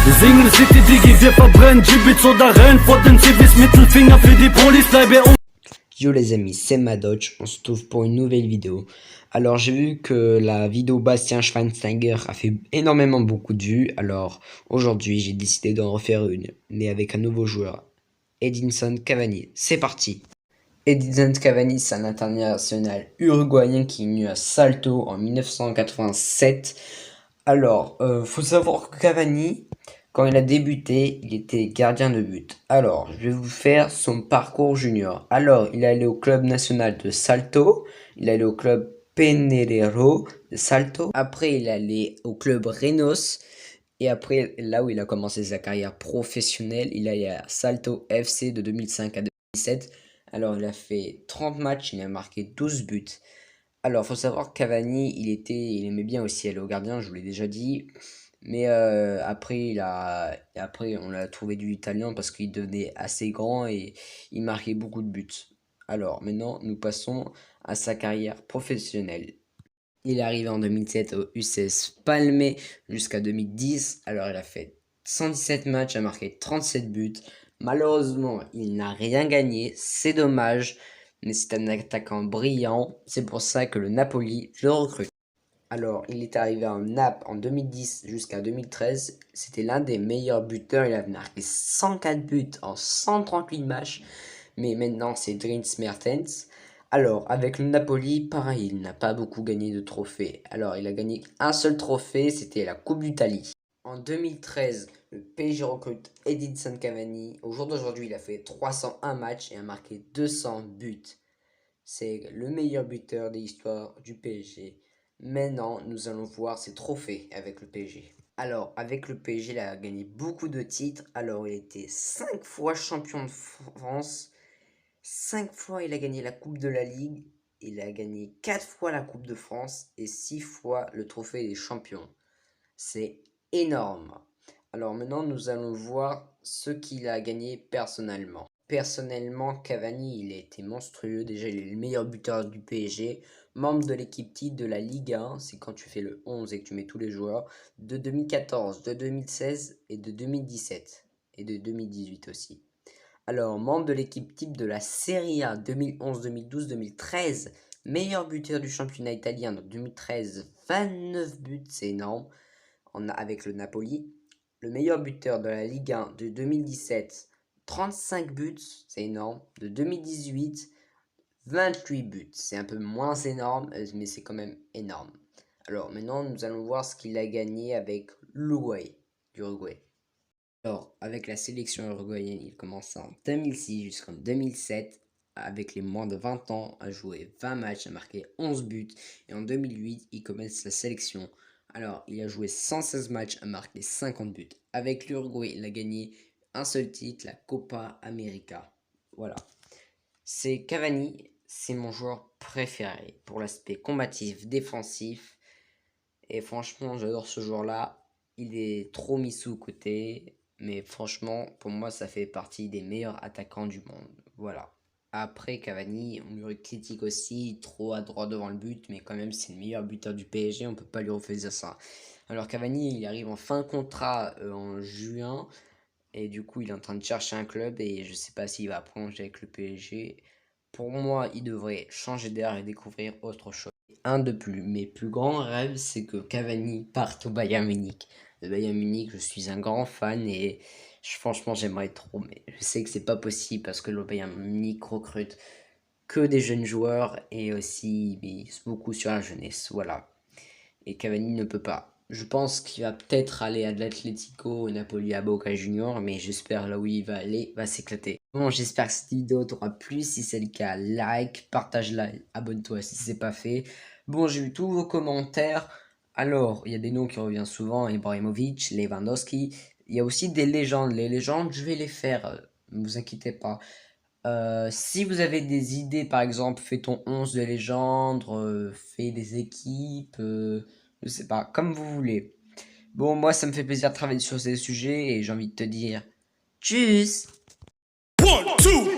Wir singen City Digi, wir verbrennen Gibbets oder rennen vor den Civis, Mittelfinger für die Police, bleibe Yo les amis, c'est Madoch, on se trouve pour une nouvelle vidéo. Alors j'ai vu que la vidéo Bastien Schweinsteiger a fait énormément beaucoup de vues, alors aujourd'hui j'ai décidé d'en refaire une, mais avec un nouveau joueur, Edinson Cavani. C'est parti. Edinson Cavani, c'est un international uruguayen qui est venu à Salto en 1987. Alors, faut savoir que Cavani, quand il a débuté, il était gardien de but. Alors, je vais vous faire son parcours junior. Alors, il est allé au club national de Salto, il est allé au club Peneiro de Salto. Après, il est allé au club Renos. Et après, là où il a commencé sa carrière professionnelle, il est allé à Salto FC de 2005 à 2007. Alors, il a fait 30 matchs, il a marqué 12 buts. Alors, faut savoir que Cavani, il aimait bien aussi aller au gardien, je vous l'ai déjà dit. Mais après, on l'a trouvé du italien parce qu'il devenait assez grand et il marquait beaucoup de buts. Alors, maintenant, nous passons à sa carrière professionnelle. Il est arrivé en 2007 au UCS Palmé jusqu'à 2010. Alors, il a fait 117 matchs, a marqué 37 buts. Malheureusement, il n'a rien gagné. C'est dommage, mais c'est un attaquant brillant. C'est pour ça que le Napoli le recrute. Alors, il est arrivé en Naples en 2010 jusqu'à 2013. C'était l'un des meilleurs buteurs. Il a marqué 104 buts en 138 matchs. Mais maintenant, c'est Dries Mertens. Alors, avec le Napoli, pareil, il n'a pas beaucoup gagné de trophées. Alors, il a gagné un seul trophée, c'était la Coupe d'Italie. En 2013, le PSG recrute Edinson Cavani. Au jour d'aujourd'hui, il a fait 301 matchs et a marqué 200 buts. C'est le meilleur buteur de l'histoire du PSG. Maintenant, nous allons voir ses trophées avec le PSG. Alors, avec le PSG, il a gagné beaucoup de titres. Alors, il était 5 fois champion de France. 5 fois, il a gagné la Coupe de la Ligue. Il a gagné 4 fois la Coupe de France et 6 fois le trophée des champions. C'est énorme. Alors maintenant, nous allons voir ce qu'il a gagné personnellement. Personnellement, Cavani, il a été monstrueux. Déjà, il est le meilleur buteur du PSG. Membre de l'équipe type de la Ligue 1, c'est quand tu fais le 11 et que tu mets tous les joueurs, de 2014, de 2016 et de 2017. Et de 2018 aussi. Alors, membre de l'équipe type de la Serie A 2011, 2012, 2013. Meilleur buteur du championnat italien de 2013, 29 buts, c'est énorme, avec le Napoli. Le meilleur buteur de la Ligue 1 de 2017, 35 buts, c'est énorme. De 2018, 28 buts. C'est un peu moins énorme, mais c'est quand même énorme. Alors maintenant, nous allons voir ce qu'il a gagné avec l'Uruguay. Alors, avec la sélection uruguayenne, il commence en 2006 jusqu'en 2007. Avec les moins de 20 ans, a joué 20 matchs, a marqué 11 buts. Et en 2008, il commence la sélection. Alors, il a joué 116 matchs, a marqué 50 buts. Avec l'Uruguay, il a gagné un seul titre, la Copa América. Voilà. C'est Cavani, c'est mon joueur préféré pour l'aspect combatif, défensif. Et franchement, j'adore ce joueur-là. Il est trop mis sous côté. Mais franchement, pour moi, ça fait partie des meilleurs attaquants du monde. Voilà. Après, Cavani, on lui critique aussi, trop à droite devant le but, mais quand même, c'est le meilleur buteur du PSG, on peut pas lui refuser ça. Alors, Cavani, il arrive en fin de contrat en juin, et du coup, il est en train de chercher un club, et je sais pas s'il va prolonger avec le PSG. Pour moi, il devrait changer d'air et découvrir autre chose. Un de mes plus grands rêves, c'est que Cavani parte au Bayern Munich. Le Bayern Munich, je suis un grand fan et franchement, j'aimerais trop, mais je sais que c'est pas possible parce que le Bayern Munich recrute que des jeunes joueurs et aussi mise beaucoup sur la jeunesse. Voilà. Et Cavani ne peut pas. Je pense qu'il va peut-être aller à de l'Atlético, au Napoli, à Boca Junior, mais j'espère là où il va aller, va s'éclater. Bon, j'espère que cette vidéo t'aura plu. Si c'est le cas, like, partage-la, abonne-toi si c'est pas fait. Bon, j'ai eu tous vos commentaires. Alors, il y a des noms qui reviennent souvent, Ibrahimovic, Lewandowski. Il y a aussi des légendes. Les légendes, je vais les faire, ne vous inquiétez pas. Si vous avez des idées, par exemple, fais ton 11 de légende, fais des équipes, je sais pas, comme vous voulez. Bon, moi, ça me fait plaisir de travailler sur ces sujets et j'ai envie de te dire tchuss! 1, 2